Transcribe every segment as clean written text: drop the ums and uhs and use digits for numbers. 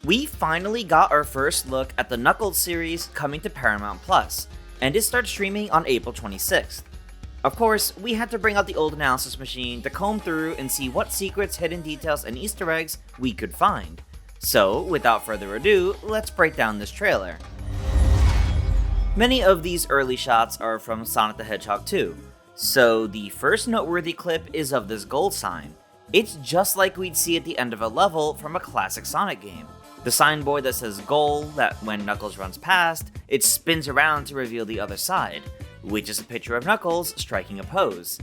We finally got our first look at the Knuckles series coming to Paramount Plus, and it starts streaming on April 26th. Of course, we had to bring out the old analysis machine to comb through and see what secrets, hidden details, and Easter eggs we could find. So, without further ado, let's break down this trailer. Many of these early shots are from Sonic the Hedgehog 2, so the first noteworthy clip is of this gold sign. It's just like we'd see at the end of a level from a classic Sonic game. The signboard that says goal, that when Knuckles runs past, it spins around to reveal the other side, which is a picture of Knuckles striking a pose.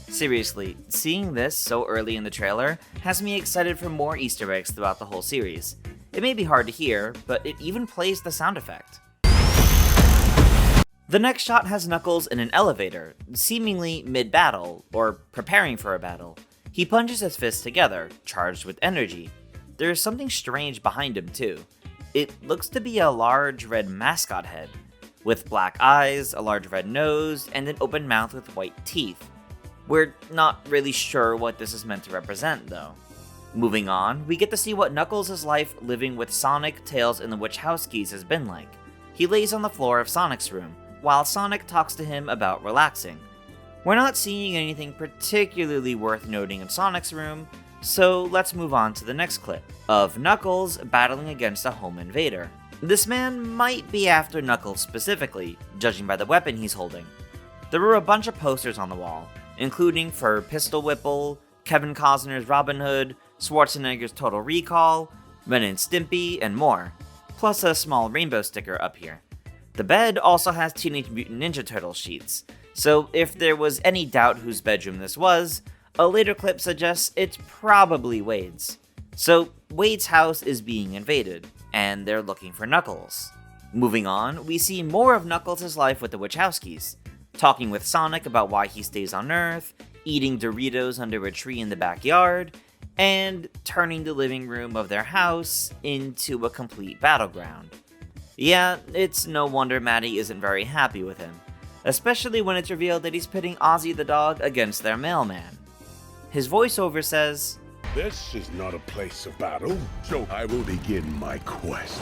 Seriously, seeing this so early in the trailer has me excited for more Easter eggs throughout the whole series. It may be hard to hear, but it even plays the sound effect. The next shot has Knuckles in an elevator, seemingly mid-battle, or preparing for a battle. He punches his fists together, charged with energy. There's something strange behind him too. It looks to be a large red mascot head, with black eyes, a large red nose, and an open mouth with white teeth. We're not really sure what this is meant to represent though. Moving on, we get to see what Knuckles' life living with Sonic, Tails, and the Wachowskis has been like. He lays on the floor of Sonic's room, while Sonic talks to him about relaxing. We're not seeing anything particularly worth noting in Sonic's room, so let's move on to the next clip, of Knuckles battling against a home invader. This man might be after Knuckles specifically, judging by the weapon he's holding. There were a bunch of posters on the wall, including for Pistol Whipple, Kevin Costner's Robin Hood, Schwarzenegger's Total Recall, Ren and Stimpy, and more, plus a small rainbow sticker up here. The bed also has Teenage Mutant Ninja Turtles sheets, so if there was any doubt whose bedroom this was, a later clip suggests it's probably Wade's. So Wade's house is being invaded, and they're looking for Knuckles. Moving on, we see more of Knuckles' life with the Wachowskis, talking with Sonic about why he stays on Earth, eating Doritos under a tree in the backyard, and turning the living room of their house into a complete battleground. Yeah, it's no wonder Maddie isn't very happy with him, especially when it's revealed that he's pitting Ozzy the dog against their mailman. His voiceover says, "This is not a place of battle, so I will begin my quest."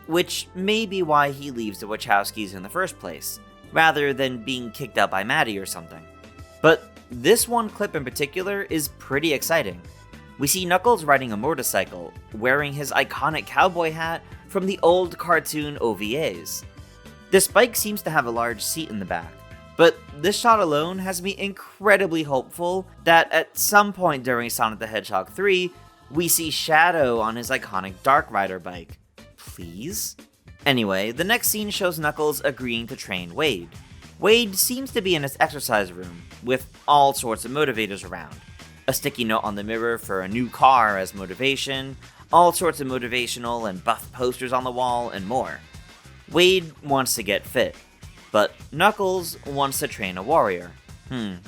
Which may be why he leaves the Wachowskis in the first place, rather than being kicked out by Maddie or something. But this one clip in particular is pretty exciting. We see Knuckles riding a motorcycle, wearing his iconic cowboy hat from the old cartoon OVAs. This bike seems to have a large seat in the back, but this shot alone has me incredibly hopeful that at some point during Sonic the Hedgehog 3, we see Shadow on his iconic Dark Rider bike. Please? Anyway, the next scene shows Knuckles agreeing to train Wade. Wade seems to be in his exercise room, with all sorts of motivators around. A sticky note on the mirror for a new car as motivation, all sorts of motivational and buff posters on the wall, and more. Wade wants to get fit, but Knuckles wants to train a warrior.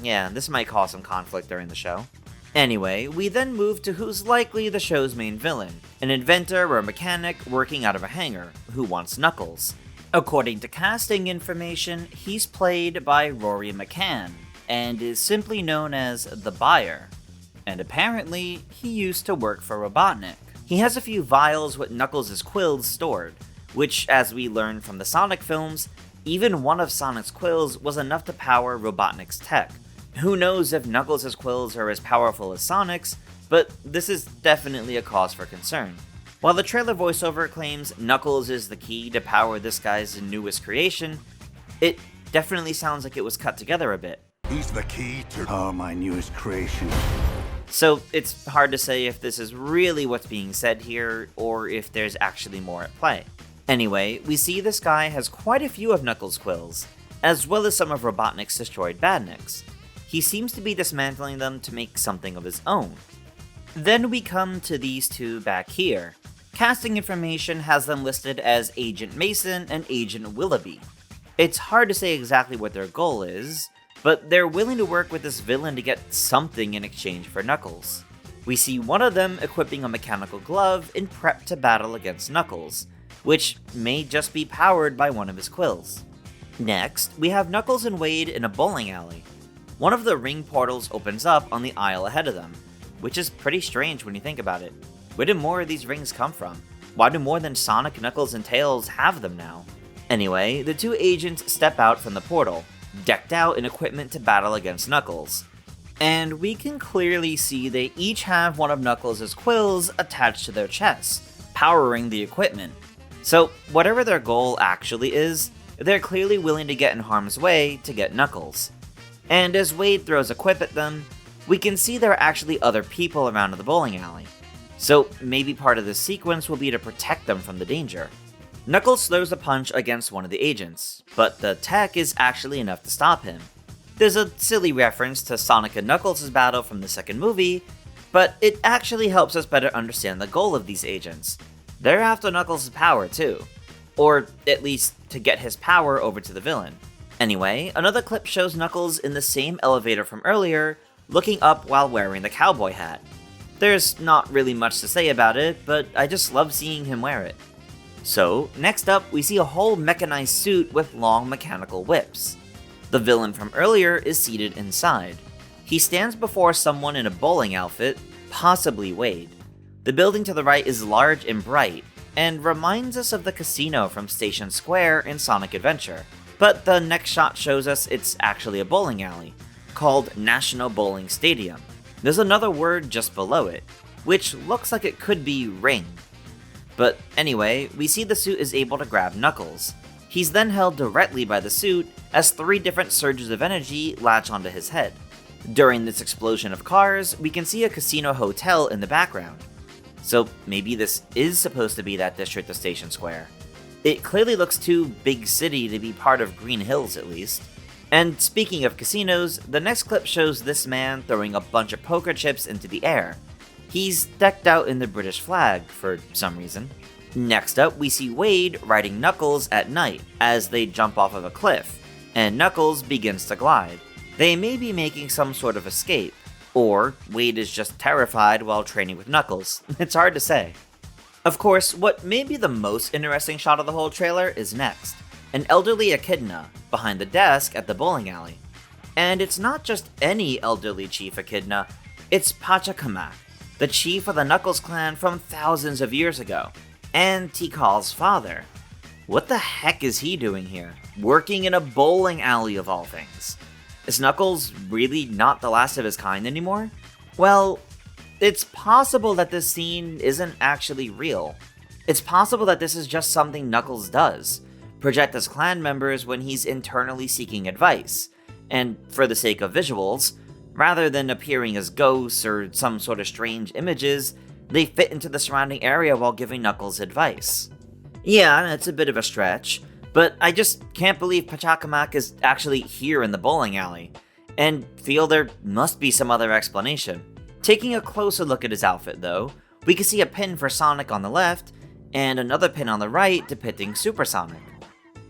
Yeah, this might cause some conflict during the show. Anyway, we then move to who's likely the show's main villain, an inventor or mechanic working out of a hangar, who wants Knuckles. According to casting information, he's played by Rory McCann, and is simply known as the Buyer. And apparently, he used to work for Robotnik. He has a few vials with Knuckles' quills stored, which, as we learned from the Sonic films, even one of Sonic's quills was enough to power Robotnik's tech. Who knows if Knuckles' quills are as powerful as Sonic's, but this is definitely a cause for concern. While the trailer voiceover claims Knuckles is the key to power this guy's newest creation, it definitely sounds like it was cut together a bit. He's the key to power my newest creation. So it's hard to say if this is really what's being said here, or if there's actually more at play. Anyway, we see this guy has quite a few of Knuckles' quills, as well as some of Robotnik's destroyed badniks. He seems to be dismantling them to make something of his own. Then we come to these two back here. Casting information has them listed as Agent Mason and Agent Willoughby. It's hard to say exactly what their goal is, but they're willing to work with this villain to get something in exchange for Knuckles. We see one of them equipping a mechanical glove in prep to battle against Knuckles, which may just be powered by one of his quills. Next, we have Knuckles and Wade in a bowling alley. One of the ring portals opens up on the aisle ahead of them, which is pretty strange when you think about it. Where did more of these rings come from? Why do more than Sonic, Knuckles, and Tails have them now? Anyway, the two agents step out from the portal, decked out in equipment to battle against Knuckles. And we can clearly see they each have one of Knuckles' quills attached to their chests, powering the equipment. So whatever their goal actually is, they're clearly willing to get in harm's way to get Knuckles. And as Wade throws a quip at them, we can see there are actually other people around in the bowling alley. So maybe part of this sequence will be to protect them from the danger. Knuckles throws a punch against one of the agents, but the tech is actually enough to stop him. There's a silly reference to Sonic and Knuckles' battle from the second movie, but it actually helps us better understand the goal of these agents. They're after Knuckles' power too, or at least to get his power over to the villain. Anyway, another clip shows Knuckles in the same elevator from earlier, looking up while wearing the cowboy hat. There's not really much to say about it, but I just love seeing him wear it. So, next up, we see a whole mechanized suit with long mechanical whips. The villain from earlier is seated inside. He stands before someone in a bowling outfit, possibly Wade. The building to the right is large and bright, and reminds us of the casino from Station Square in Sonic Adventure. But the next shot shows us it's actually a bowling alley, called National Bowling Stadium. There's another word just below it, which looks like it could be ring. But anyway, we see the suit is able to grab Knuckles. He's then held directly by the suit as 3 different surges of energy latch onto his head. During this explosion of cars, we can see a casino hotel in the background. So maybe this is supposed to be that district of Station Square. It clearly looks too big city to be part of Green Hills at least. And speaking of casinos, the next clip shows this man throwing a bunch of poker chips into the air. He's decked out in the British flag for some reason. Next up, we see Wade riding Knuckles at night as they jump off of a cliff, and Knuckles begins to glide. They may be making some sort of escape, or Wade is just terrified while training with Knuckles. It's hard to say. Of course, what may be the most interesting shot of the whole trailer is next. An elderly echidna behind the desk at the bowling alley. And it's not just any elderly chief echidna, it's Pachacamac, the chief of the Knuckles clan from thousands of years ago, and Tikal's father. What the heck is he doing here, working in a bowling alley of all things? Is Knuckles really not the last of his kind anymore? Well, it's possible that this scene isn't actually real. It's possible that this is just something Knuckles does, project as clan members when he's internally seeking advice, and for the sake of visuals, rather than appearing as ghosts or some sort of strange images, they fit into the surrounding area while giving Knuckles advice. Yeah, it's a bit of a stretch, but I just can't believe Pachacamac is actually here in the bowling alley, and feel there must be some other explanation. Taking a closer look at his outfit though, we can see a pin for Sonic on the left, and another pin on the right depicting Super Sonic.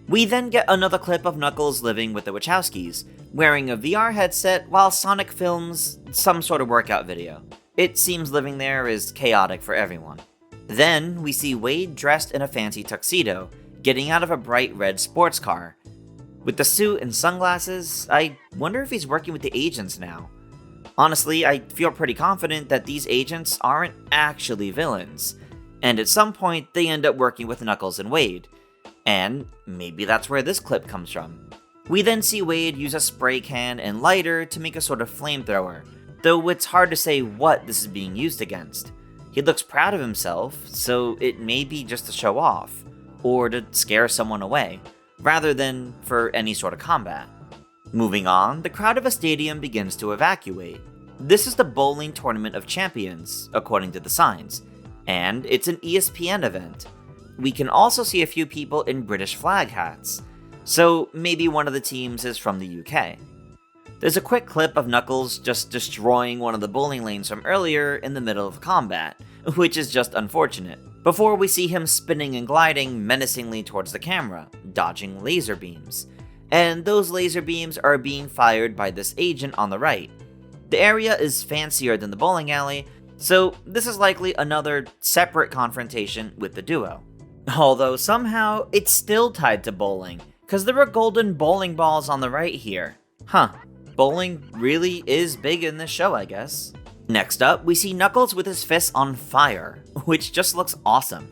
We then get another clip of Knuckles living with the Wachowskis, wearing a VR headset while Sonic films some sort of workout video. It seems living there is chaotic for everyone. Then, we see Wade dressed in a fancy tuxedo, getting out of a bright red sports car. With the suit and sunglasses, I wonder if he's working with the agents now. Honestly, I feel pretty confident that these agents aren't actually villains, and at some point they end up working with Knuckles and Wade. And maybe that's where this clip comes from. We then see Wade use a spray can and lighter to make a sort of flamethrower, though it's hard to say what this is being used against. He looks proud of himself, so it may be just to show off, or to scare someone away, rather than for any sort of combat. Moving on, the crowd of a stadium begins to evacuate. This is the Bowling Tournament of Champions, according to the signs, and it's an ESPN event. We can also see a few people in British flag hats, so maybe one of the teams is from the UK. There's a quick clip of Knuckles just destroying one of the bowling lanes from earlier in the middle of combat, which is just unfortunate, before we see him spinning and gliding menacingly towards the camera, dodging laser beams. And those laser beams are being fired by this agent on the right. The area is fancier than the bowling alley, so this is likely another separate confrontation with the duo. Although somehow it's still tied to bowling, cause there are golden bowling balls on the right here. Huh, bowling really is big in this show, I guess. Next up, we see Knuckles with his fists on fire, which just looks awesome.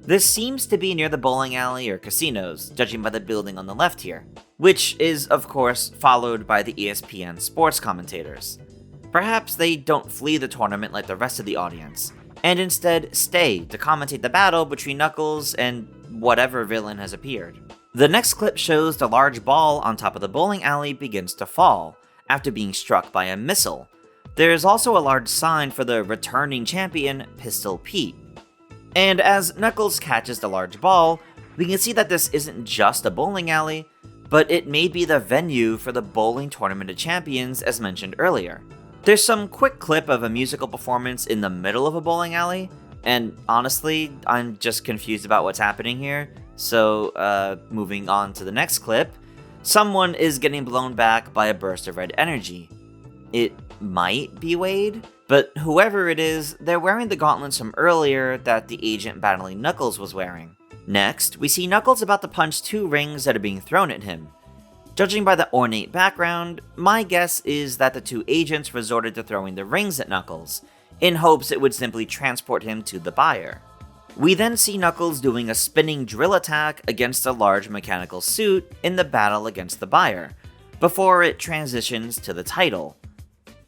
This seems to be near the bowling alley or casinos, judging by the building on the left here, which is, of course, followed by the ESPN sports commentators. Perhaps they don't flee the tournament like the rest of the audience, and instead stay to commentate the battle between Knuckles and whatever villain has appeared. The next clip shows the large ball on top of the bowling alley begins to fall, after being struck by a missile. There is also a large sign for the returning champion, Pistol Pete. And as Knuckles catches the large ball, we can see that this isn't just a bowling alley, but it may be the venue for the Bowling Tournament of Champions as mentioned earlier. There's some quick clip of a musical performance in the middle of a bowling alley, and honestly, I'm just confused about what's happening here, so moving on to the next clip, someone is getting blown back by a burst of red energy. It might be Wade, but whoever it is, they're wearing the gauntlets from earlier that the agent battling Knuckles was wearing. Next, we see Knuckles about to punch two rings that are being thrown at him. Judging by the ornate background, my guess is that the two agents resorted to throwing the rings at Knuckles, in hopes it would simply transport him to the buyer. We then see Knuckles doing a spinning drill attack against a large mechanical suit in the battle against the buyer, before it transitions to the title.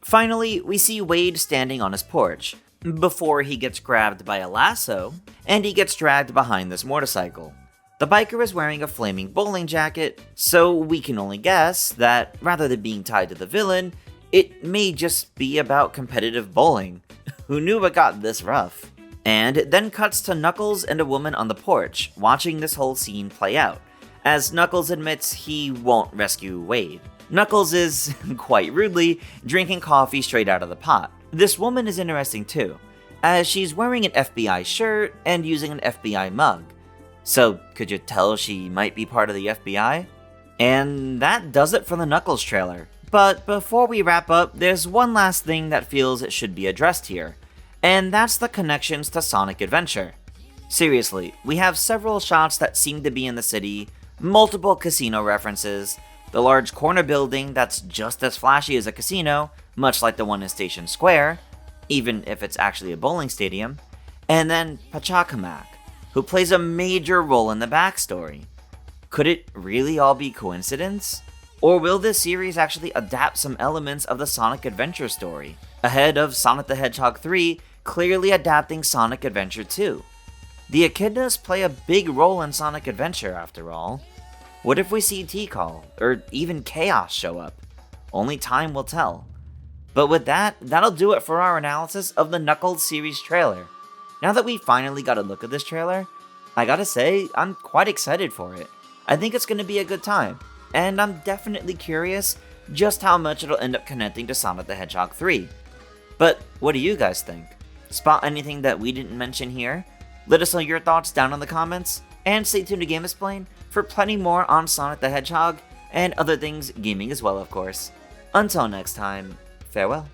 Finally, we see Wade standing on his porch, before he gets grabbed by a lasso, and he gets dragged behind this motorcycle. The biker is wearing a flaming bowling jacket, so we can only guess that, rather than being tied to the villain, it may just be about competitive bowling. Who knew it got this rough? And it then cuts to Knuckles and a woman on the porch, watching this whole scene play out, as Knuckles admits he won't rescue Wade. Knuckles is, quite rudely, drinking coffee straight out of the pot. This woman is interesting too, as she's wearing an FBI shirt and using an FBI mug. So, could you tell she might be part of the FBI? And that does it for the Knuckles trailer. But before we wrap up, there's one last thing that feels it should be addressed here, and that's the connections to Sonic Adventure. Seriously, we have several shots that seem to be in the city, multiple casino references, the large corner building that's just as flashy as a casino, much like the one in Station Square, even if it's actually a bowling stadium, and then Pachacamac, who plays a major role in the backstory. Could it really all be coincidence? Or will this series actually adapt some elements of the Sonic Adventure story, ahead of Sonic the Hedgehog 3 clearly adapting Sonic Adventure 2? The echidnas play a big role in Sonic Adventure after all. What if we see T-Call, or even Chaos show up? Only time will tell. But with that, that'll do it for our analysis of the Knuckles series trailer. Now that we finally got a look at this trailer, I gotta say, I'm quite excited for it. I think it's gonna be a good time, and I'm definitely curious just how much it'll end up connecting to Sonic the Hedgehog 3. But what do you guys think? Spot anything that we didn't mention here? Let us know your thoughts down in the comments, and stay tuned to GameXplain for plenty more on Sonic the Hedgehog and other things gaming as well, of course. Until next time, farewell.